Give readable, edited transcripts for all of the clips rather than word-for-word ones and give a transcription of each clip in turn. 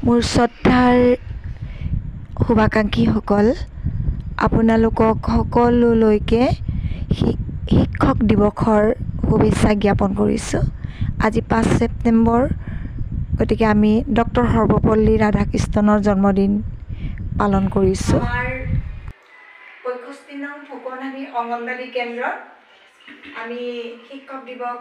মোৰ শ্ৰদ্ধাৰ শুভাকাংক্ষীসকল, আপোনালোকক সকলোলৈকে শিক্ষক দিৱসৰ শুভেচ্ছা জ্ঞাপন কৰিছোঁ। আজি 5 ছেপ্টেম্বৰ, গতিকে আমি ডক্টৰ সৰ্বপল্লী ৰাধাকৃষ্ণনৰ জন্মদিন পালন কৰিছোঁ। আমাৰ 65 নং ফুকনহাবি অংগনবাড়ী কেন্দ্ৰত আমি শিক্ষক দিৱস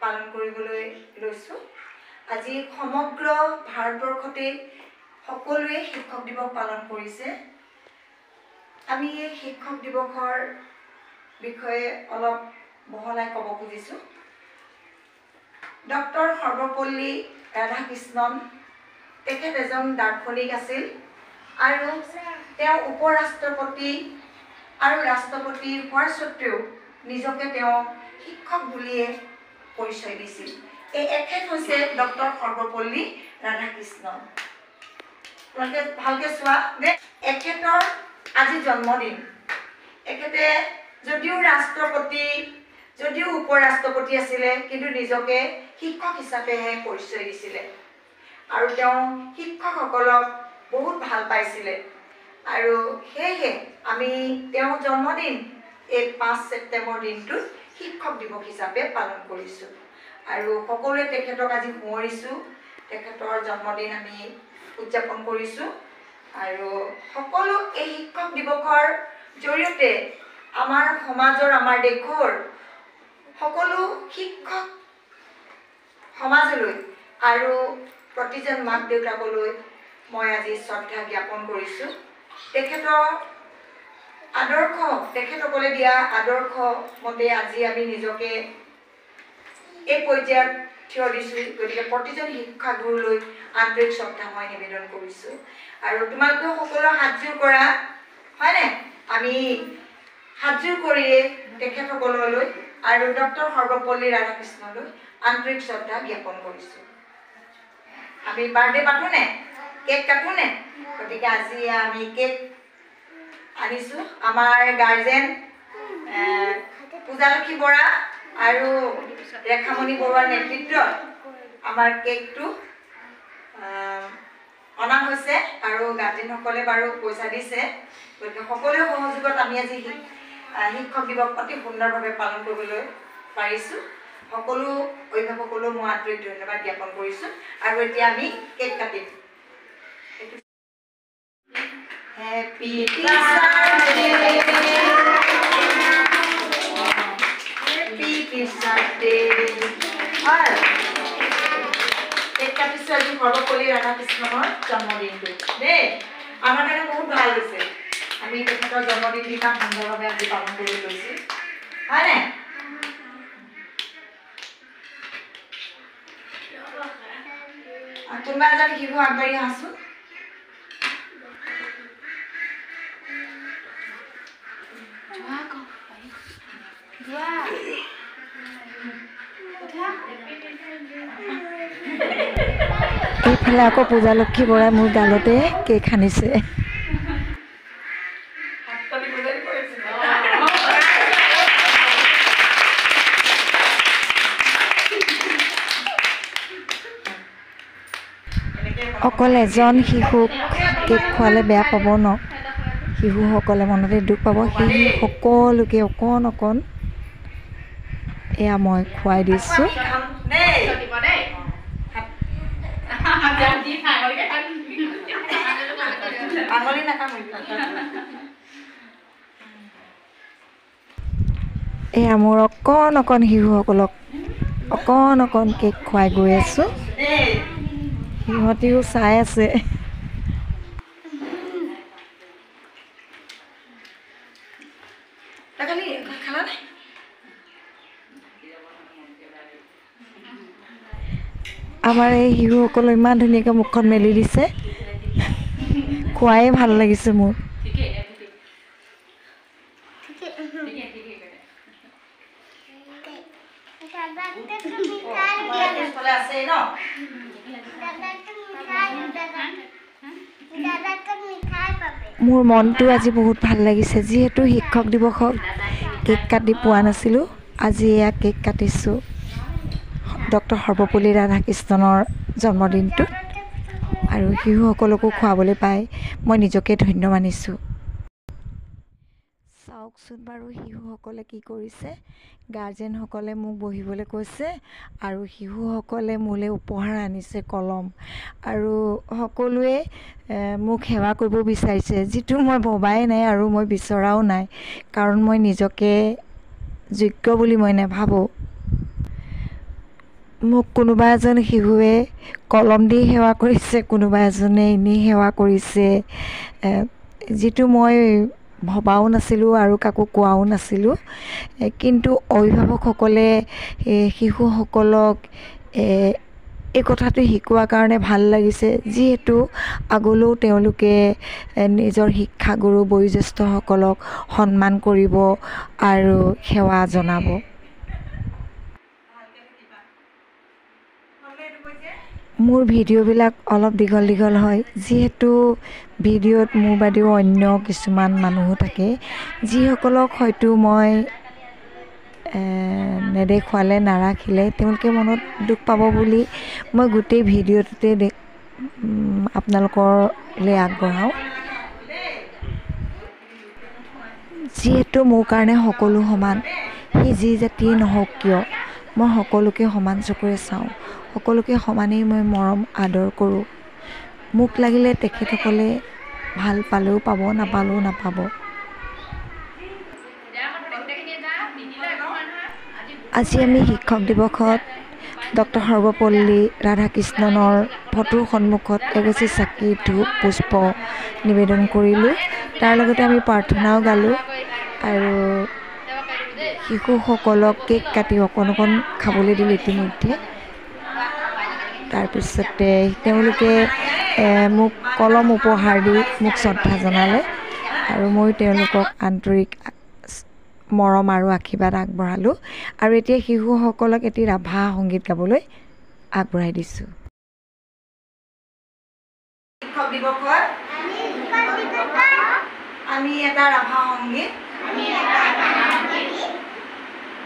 পালন কৰিবলৈ লৈছোঁ। আজি সমগ্ৰ ভাৰতবৰ্ষতে সকলোৱে শিক্ষক দিৱস পালন কৰিছে। আমি এই শিক্ষক দিৱসৰ বিষয়ে অলপ বহলাই ক'ব খুজিছোঁ। ডক্টৰ সৰ্বপল্লী ৰাধাকৃষ্ণন তেখেত এজন দাৰ্শনিক আছিল আৰু তেওঁ উপৰাষ্ট্ৰপতি আৰু ৰাষ্ট্ৰপতি হোৱাৰ স্বত্বেও নিজকে তেওঁ শিক্ষক বুলিয়ে পৰিচয় দিছিল। এখেত হৈছে ডক্টৰ সৰ্বপল্লী ৰাধাকৃষ্ণন। ভালকে চোৱা যে এখেতৰ আজি জন্মদিন। এখেতে যদিও ৰাষ্ট্ৰপতি, যদিও উপৰাষ্ট্ৰপতি আছিলে, কিন্তু নিজকে শিক্ষক হিচাপেহে পৰিচয় দিছিলে আৰু তেওঁ শিক্ষকসকলক বহুত ভাল পাইছিলে। আৰু সেয়েহে আমি তেওঁৰ জন্মদিন এই 5 ছেপ্টেম্বৰ দিনটোত শিক্ষক দিৱস হিচাপে পালন কৰিছোঁ আৰু সকলোৱে তেখেতক আজি সোঁৱৰিছোঁ। তেখেতৰ জন্মদিন আমি উদযাপন কৰিছোঁ আৰু সকলো এই শিক্ষক দিৱসৰ জৰিয়তে আমাৰ সমাজৰ, আমাৰ দেশৰ সকলো শিক্ষক সমাজলৈ আৰু প্ৰতিজন মাক দেউতাকলৈ মই আজি শ্ৰদ্ধা জ্ঞাপন কৰিছোঁ। তেখেতসকলে দিয়া আদৰ্শ মতে আজি আমি নিজকে এই পৰ্যায়ত থিয় দিছোঁ। গতিকে প্ৰতিজন শিক্ষাগুৰুলৈ আন্তৰিক শ্ৰদ্ধা মই নিবেদন কৰিছোঁ আৰু তোমালোকে সকলো হাতযোৰ কৰা, হয়নে? আমি হাতযোৰ কৰিয়ে তেখেতসকললৈ আৰু ডক্টৰ সৰ্বপল্লী ৰাধাকৃষ্ণলৈ আন্তৰিক শ্ৰদ্ধা জ্ঞাপন কৰিছোঁ। আমি বাৰ্থডে পাতোনে? কেক কাটোনে? গতিকে আজি আমি কেক আনিছোঁ। আমাৰ গাৰ্জেন পূজালক্ষী বৰা আৰু ৰেখামণি বৰুৱাৰ নেতৃত্বত আমাৰ কেকটো অনা হৈছে আৰু গাৰ্জেনসকলে বাৰু পইচা দিছে। গতিকে সকলোৰে সহযোগত আমি আজি শিক্ষক দিৱস অতি সুন্দৰভাৱে পালন কৰিবলৈ পাৰিছোঁ। সকলো অভিভাৱকলৈ মই আন্তৰিক ধন্যবাদ জ্ঞাপন কৰিছোঁ আৰু এতিয়া আমি কেক কাটিম। Happy teacher day, happy teacher day. Cake কাটিছোঁ আজি সৰ্বপল্লী ৰাধাকৃষ্ণনৰ জন্মদিনটো দেই। আমাৰ কাৰণে বহুত ভাল হৈছে। আমি তেখেতৰ জন্মদিন দিনা সুন্দৰভাৱে আজি পালন কৰি লৈছোঁ, হয়নে? কোনোবা এজন শিশু আগবাঢ়ি আহাচোন। এইফালে আকৌ পূজালক্ষী বৰাই মোৰ গালতে কেক সানিছে। অকল এজন শিশুক কেক খোৱালে বেয়া পাব ন, শিশুসকলে মনতে দুখ পাব। সেই সকলোকে অকণ অকণ এয়া মই খুৱাই দিছোঁ। এয়া মোৰ অকণ অকণ শিশুসকলক অকণ অকণ কেক খুৱাই গৈ আছোঁ। সিহঁতিও চাই আছে। আমাৰ এই শিশুসকলে ইমান ধুনীয়াকৈ মুখখন মেলি দিছে, খুৱাই ভাল লাগিছে মোৰ। মোৰ মনটো আজি বহুত ভাল লাগিছে, যিহেতু শিক্ষক দিৱসত কেক কাটি পোৱা নাছিলোঁ। আজি এয়া কেক কাটিছোঁ ডক্টৰ সৰ্বপল্লী ৰাধাকৃষ্ণনৰ জন্মদিনটোত। আৰু শিশুসকলকো খুৱাবলৈ পাই মই নিজকে ধন্য মানিছোঁ। চাওকচোন বাৰু শিশুসকলে কি কৰিছে। গাৰ্জেনসকলে মোক বহিবলৈ কৈছে আৰু শিশুসকলে মোলৈ উপহাৰ আনিছে কলম, আৰু সকলোৱে মোক সেৱা কৰিব বিচাৰিছে, যিটো মই ভবাই নাই আৰু মই বিচৰাও নাই, কাৰণ মই নিজকে যোগ্য বুলি মই নাভাবোঁ। মোক কোনোবা এজন শিশুৱে কলম দি সেৱা কৰিছে, কোনোবা এজনে এনেই সেৱা কৰিছে, যিটো মই ভবাও নাছিলোঁ আৰু কাকো কোৱাও নাছিলোঁ। কিন্তু অভিভাৱকসকলে শিশুসকলক এই কথাটো শিকোৱাৰ কাৰণে ভাল লাগিছে, যিহেতু আগলৈও তেওঁলোকে নিজৰ শিক্ষাগুৰু বয়োজ্যেষ্ঠসকলক সন্মান কৰিব আৰু সেৱা জনাব। মোৰ ভিডিঅ'বিলাক অলপ দীঘল হয়, যিহেতু ভিডিঅ'ত মোৰ বাদেও অন্য কিছুমান মানুহো থাকে, যিসকলক হয়তো মই নেদেখুৱালে নাৰাখিলে তেওঁলোকে মনত দুখ পাব বুলি মই গোটেই ভিডিঅ'টোতে আপোনালোকলৈ আগবঢ়াওঁ। যিহেতু মোৰ কাৰণে সকলো সমান, সি যি জাতিয়ে নহওক কিয়, মই সকলোকে সমান চকুৰে চাওঁ, সকলোকে সমানেই মই মৰম আদৰ কৰোঁ। মোক লাগিলে তেখেতসকলে ভাল পালেও পাব, নাপালেও নাপাব। আজি আমি শিক্ষক দিৱসত ডক্টৰ সৰ্বপল্লী ৰাধাকৃষ্ণনৰ ফটোৰ সন্মুখত এগছি চাকি ধূপ পুষ্প নিবেদন কৰিলোঁ। তাৰ লগতে আমি প্ৰাৰ্থনাও গালোঁ আৰু শিশুসকলক কেক কাটি অকণ খাবলৈ দিলোঁ ইতিমধ্যে। তাৰপিছতে তেওঁলোকে মোক কলম উপহাৰ দি মোক শ্ৰদ্ধা জনালে আৰু ময়ো তেওঁলোকক আন্তৰিক মৰম আৰু আশীৰ্বাদ আগবঢ়ালোঁ। আৰু এতিয়া শিশুসকলক এটি ৰাভা সংগীত গাবলৈ আগবঢ়াই দিছোঁ। শিক্ষক দিৱসত আমি এটা ৰাভা সংগীত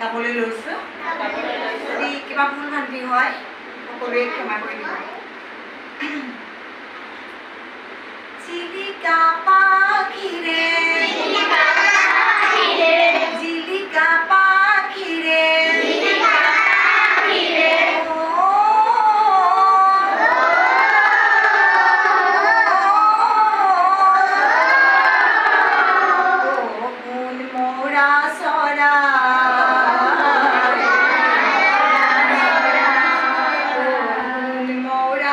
গাবলৈ লৈছোঁ। যদি কিবা ভুল ভ্ৰান্তি হয় সকলোৱে ক্ষমা কৰি দিব। চিলিকা পাখিৰে জিলিকা পাখিৰে মৌৰা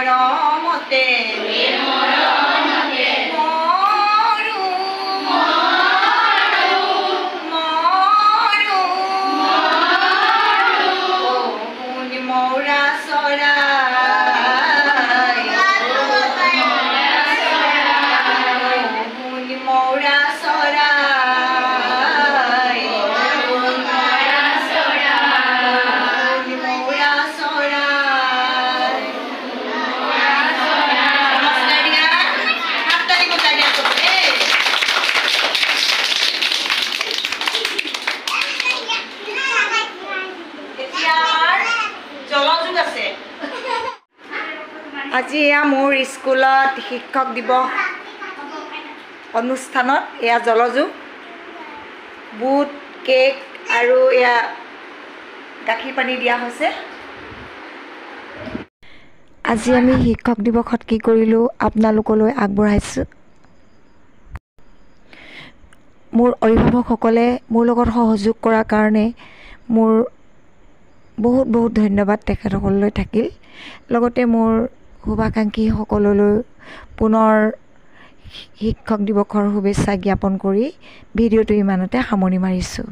মৰমতে আজি এয়া মোৰ স্কুলত শিক্ষক দিৱস অনুষ্ঠানত এয়া জলযোগ বুট কেক আৰু এয়া গাখীৰ পানী দিয়া হৈছে। আজি আমি শিক্ষক দিৱসত কি কৰিলোঁ আপোনালোকলৈ আগবঢ়াইছোঁ। মোৰ অভিভাৱকসকলে মোৰ লগত সহযোগ কৰাৰ কাৰণে মোৰ বহুত বহুত ধন্যবাদ তেখেতসকললৈ থাকিল। লগতে মোৰ শুভাকাংক্ষীসকললৈ পুনৰ শিক্ষক দিৱসৰ শুভেচ্ছা জ্ঞাপন কৰি ভিডিঅ'টো ইমানতে সামৰণি মাৰিছোঁ।